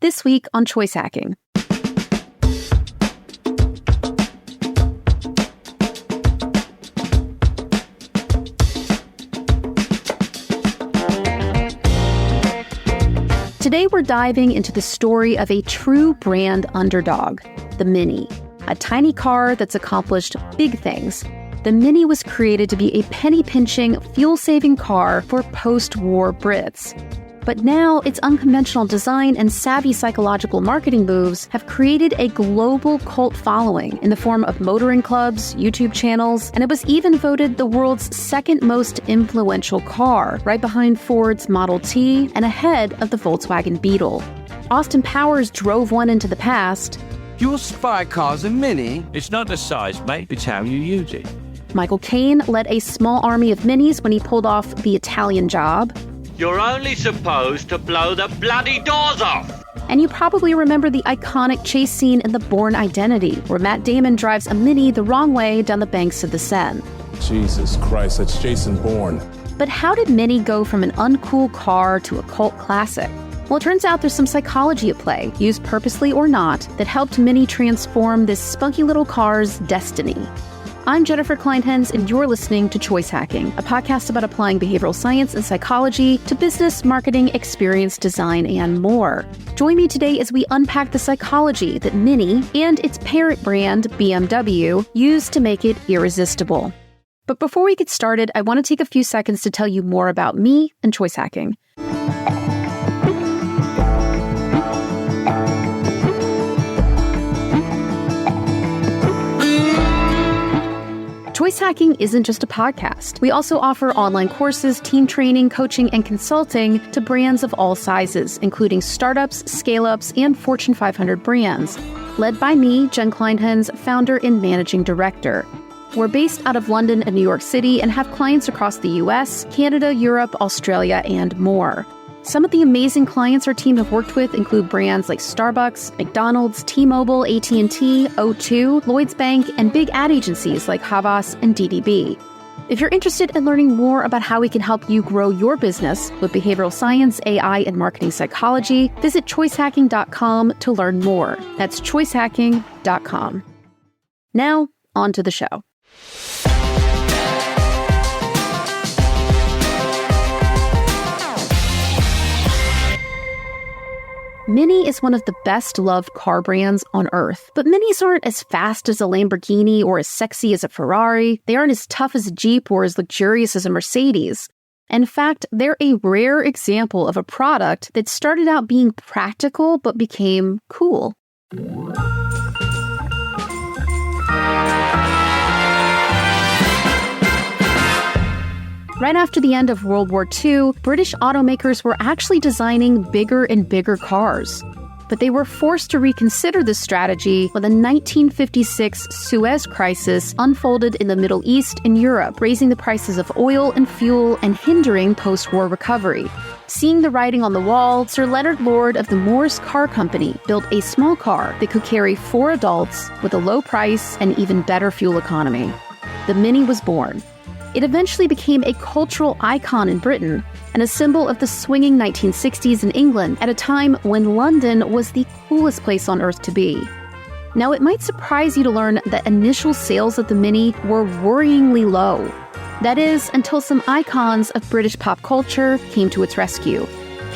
This week on Choice Hacking. Today we're diving into the story of a true brand underdog, the Mini, a tiny car that's accomplished big things. The Mini was created to be a penny-pinching, fuel-saving car for post-war Brits. But now, its unconventional design and savvy psychological marketing moves have created a global cult following in the form of motoring clubs, YouTube channels, and it was even voted the world's second most influential car, right behind Ford's Model T and ahead of the Volkswagen Beetle. Austin Powers drove one into the past. Your spy car's a Mini? It's not the size, mate. It's how you use it. Michael Caine led a small army of Minis when he pulled off the Italian Job. You're only supposed to blow the bloody doors off! And you probably remember the iconic chase scene in The Bourne Identity, where Matt Damon drives a Mini the wrong way down the banks of the Seine. Jesus Christ, that's Jason Bourne. But how did Mini go from an uncool car to a cult classic? Well, it turns out there's some psychology at play, used purposely or not, that helped Mini transform this spunky little car's destiny. I'm Jennifer CLINEHENS, and you're listening to Choice Hacking, a podcast about applying behavioral science and psychology to business, marketing, experience, design, and more. Join me today as we unpack the psychology that Mini and its parent brand, BMW, used to make it irresistible. But before we get started, I want to take a few seconds to tell you more about me and Choice Hacking. Choice Hacking isn't just a podcast. We also offer online courses, team training, coaching, and consulting to brands of all sizes, including startups, scale-ups, and Fortune 500 brands. Led by me, Jen CLINEHENS, founder and managing director. We're based out of London and New York City and have clients across the US, Canada, Europe, Australia, and more. Some of the amazing clients our team have worked with include brands like Starbucks, McDonald's, T-Mobile, AT&T, O2, Lloyds Bank, and big ad agencies like Havas and DDB. If you're interested in learning more about how we can help you grow your business with behavioral science, AI, and marketing psychology, visit choicehacking.com to learn more. That's choicehacking.com. Now, on to the show. Mini is one of the best-loved car brands on Earth. But Minis aren't as fast as a Lamborghini or as sexy as a Ferrari. They aren't as tough as a Jeep or as luxurious as a Mercedes. In fact, they're a rare example of a product that started out being practical but became cool. Right after the end of World War II, British automakers were actually designing bigger and bigger cars. But they were forced to reconsider this strategy when the 1956 Suez Crisis unfolded in the Middle East and Europe, raising the prices of oil and fuel and hindering post-war recovery. Seeing the writing on the wall, Sir Leonard Lord of the Morris Car Company built a small car that could carry 4 adults with a low price and even better fuel economy. The Mini was born. It eventually became a cultural icon in Britain and a symbol of the swinging 1960s in England at a time when London was the coolest place on earth to be. Now, it might surprise you to learn that initial sales of the Mini were worryingly low. That is, until some icons of British pop culture came to its rescue.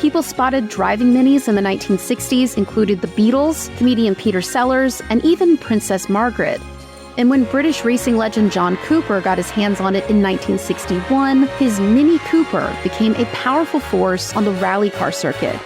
People spotted driving Minis in the 1960s included the Beatles, comedian Peter Sellers, and even Princess Margaret. And when British racing legend John Cooper got his hands on it in 1961, his Mini Cooper became a powerful force on the rally car circuit.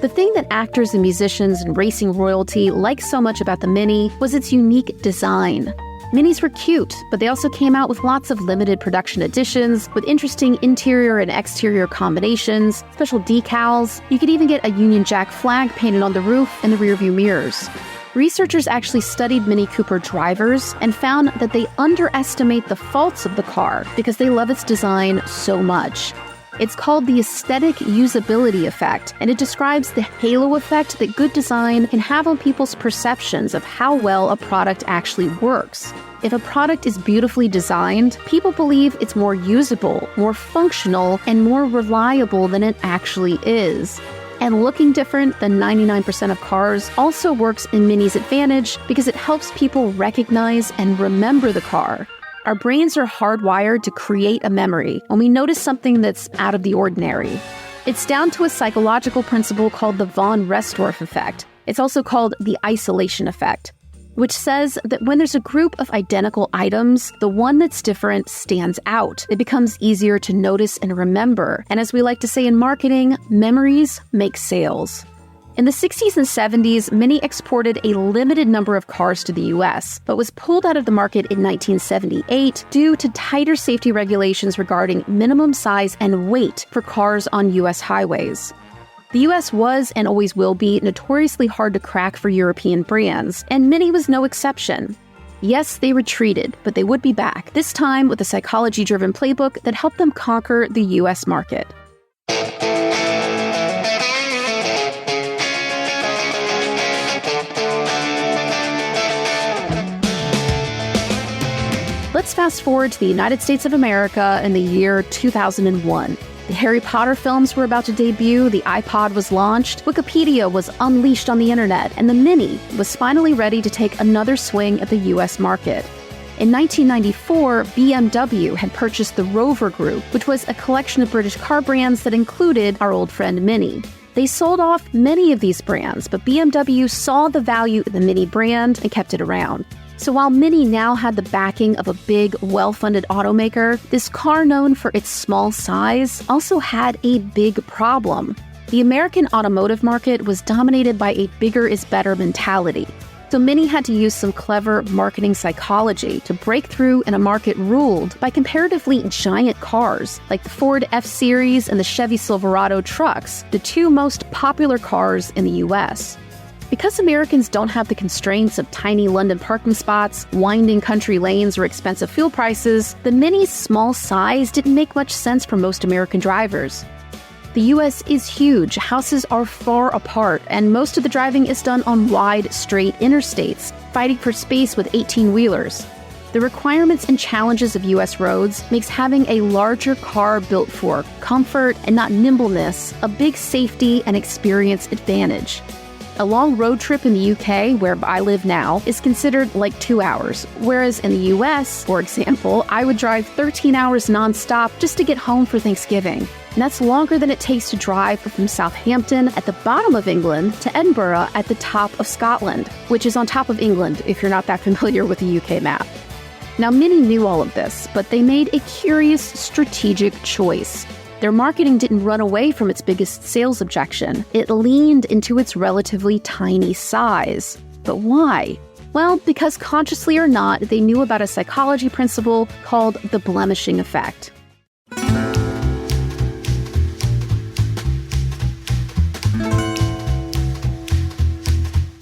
The thing that actors and musicians and racing royalty liked so much about the Mini was its unique design. Minis were cute, but they also came out with lots of limited production editions, with interesting interior and exterior combinations, special decals. You could even get a Union Jack flag painted on the roof and the rearview mirrors. Researchers actually studied Mini Cooper drivers and found that they underestimate the faults of the car because they love its design so much. It's called the aesthetic usability effect, and it describes the halo effect that good design can have on people's perceptions of how well a product actually works. If a product is beautifully designed, people believe it's more usable, more functional, and more reliable than it actually is. And looking different than 99% of cars also works in Mini's advantage because it helps people recognize and remember the car. Our brains are hardwired to create a memory when we notice something that's out of the ordinary. It's down to a psychological principle called the von Restorff effect. It's also called the isolation effect, which says that when there's a group of identical items, the one that's different stands out. It becomes easier to notice and remember. And as we like to say in marketing, memories make sales. In the 60s and 70s, Mini exported a limited number of cars to the US, but was pulled out of the market in 1978 due to tighter safety regulations regarding minimum size and weight for cars on US highways. The US was and always will be notoriously hard to crack for European brands, and Mini was no exception. Yes, they retreated, but they would be back, this time with a psychology-driven playbook that helped them conquer the US market. Let's fast forward to the United States of America in the year 2001. The Harry Potter films were about to debut, the iPod was launched, Wikipedia was unleashed on the internet, and the Mini was finally ready to take another swing at the US market. In 1994, BMW had purchased the Rover Group, which was a collection of British car brands that included our old friend Mini. They sold off many of these brands, but BMW saw the value in the Mini brand and kept it around. So while Mini now had the backing of a big, well-funded automaker, this car known for its small size also had a big problem. The American automotive market was dominated by a bigger is better mentality. So Mini had to use some clever marketing psychology to break through in a market ruled by comparatively giant cars like the Ford F-Series and the Chevy Silverado trucks, the two most popular cars in the US. Because Americans don't have the constraints of tiny London parking spots, winding country lanes, or expensive fuel prices, the Mini's small size didn't make much sense for most American drivers. The US is huge, houses are far apart, and most of the driving is done on wide, straight interstates, fighting for space with 18-wheelers. The requirements and challenges of US roads makes having a larger car built for comfort and not nimbleness a big safety and experience advantage. A long road trip in the UK, where I live now, is considered like 2 hours, whereas in the US, for example, I would drive 13 hours nonstop just to get home for Thanksgiving. And that's longer than it takes to drive from Southampton at the bottom of England to Edinburgh at the top of Scotland, which is on top of England if you're not that familiar with the UK map. Now, Mini knew all of this, but they made a curious strategic choice. Their marketing didn't run away from its biggest sales objection. It leaned into its relatively tiny size. But why? Well, because consciously or not, they knew about a psychology principle called the blemishing effect.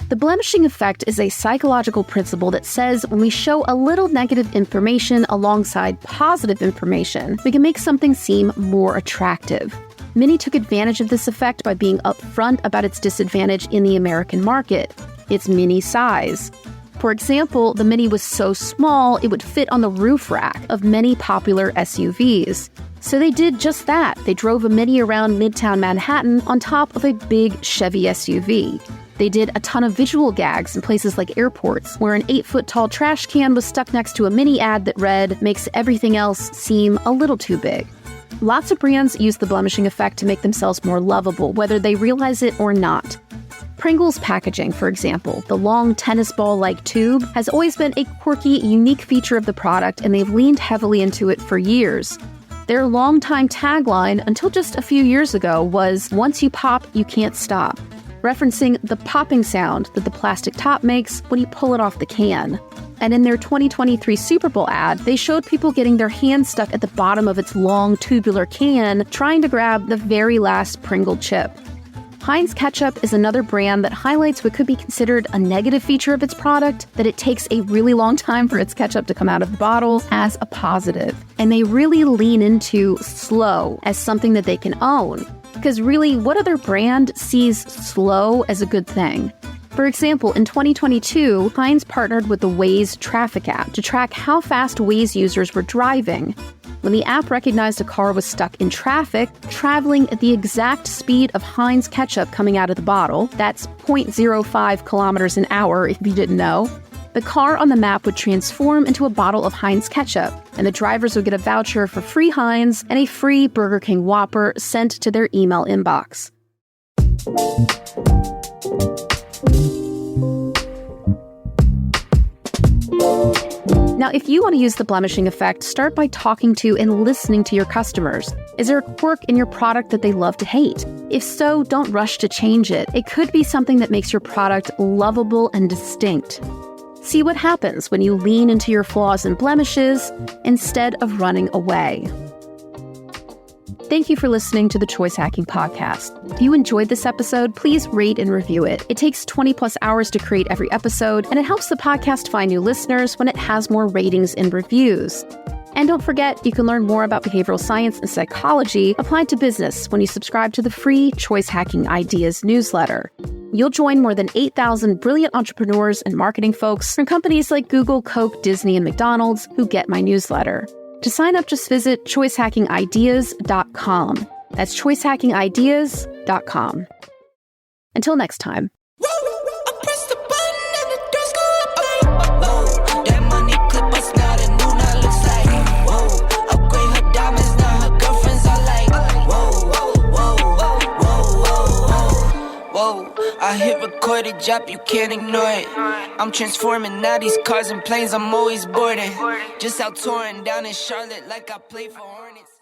The blemishing effect is a psychological principle that says when we show a little negative information alongside positive information, we can make something seem more attractive. Mini took advantage of this effect by being upfront about its disadvantage in the American market, its Mini size. For example, the Mini was so small it would fit on the roof rack of many popular SUVs. So they did just that. They drove a Mini around Midtown Manhattan on top of a big Chevy SUV. They did a ton of visual gags in places like airports, where an 8-foot-tall trash can was stuck next to a Mini ad that read, "Makes everything else seem a little too big." Lots of brands use the blemishing effect to make themselves more lovable, whether they realize it or not. Pringles packaging, for example, the long tennis ball-like tube, has always been a quirky, unique feature of the product, and they've leaned heavily into it for years. Their longtime tagline, until just a few years ago, was, "Once you pop, you can't stop," referencing the popping sound that the plastic top makes when you pull it off the can. And in their 2023 Super Bowl ad, they showed people getting their hands stuck at the bottom of its long tubular can, trying to grab the very last Pringle chip. Heinz Ketchup is another brand that highlights what could be considered a negative feature of its product, that it takes a really long time for its ketchup to come out of the bottle, as a positive. And they really lean into slow as something that they can own. Because really, what other brand sees slow as a good thing? For example, in 2022, Heinz partnered with the Waze traffic app to track how fast Waze users were driving. When the app recognized a car was stuck in traffic, traveling at the exact speed of Heinz ketchup coming out of the bottle, that's 0.05 kilometers an hour if you didn't know, the car on the map would transform into a bottle of Heinz ketchup, and the drivers would get a voucher for free Heinz and a free Burger King Whopper sent to their email inbox. Now, if you want to use the blemishing effect, start by talking to and listening to your customers. Is there a quirk in your product that they love to hate? If so, don't rush to change it. It could be something that makes your product lovable and distinct. See what happens when you lean into your flaws and blemishes instead of running away. Thank you for listening to the Choice Hacking Podcast. If you enjoyed this episode, please rate and review it. It takes 20 plus hours to create every episode, and it helps the podcast find new listeners when it has more ratings and reviews. And don't forget, you can learn more about behavioral science and psychology applied to business when you subscribe to the free Choice Hacking Ideas newsletter. You'll join more than 8,000 brilliant entrepreneurs and marketing folks from companies like Google, Coke, Disney, and McDonald's who get my newsletter. To sign up, just visit choicehackingideas.com. That's choicehackingideas.com. Until next time. I hit record a drop, you can't ignore it. I'm transforming now these cars and planes, I'm always boarding. Just out touring down in Charlotte like I play for Hornets.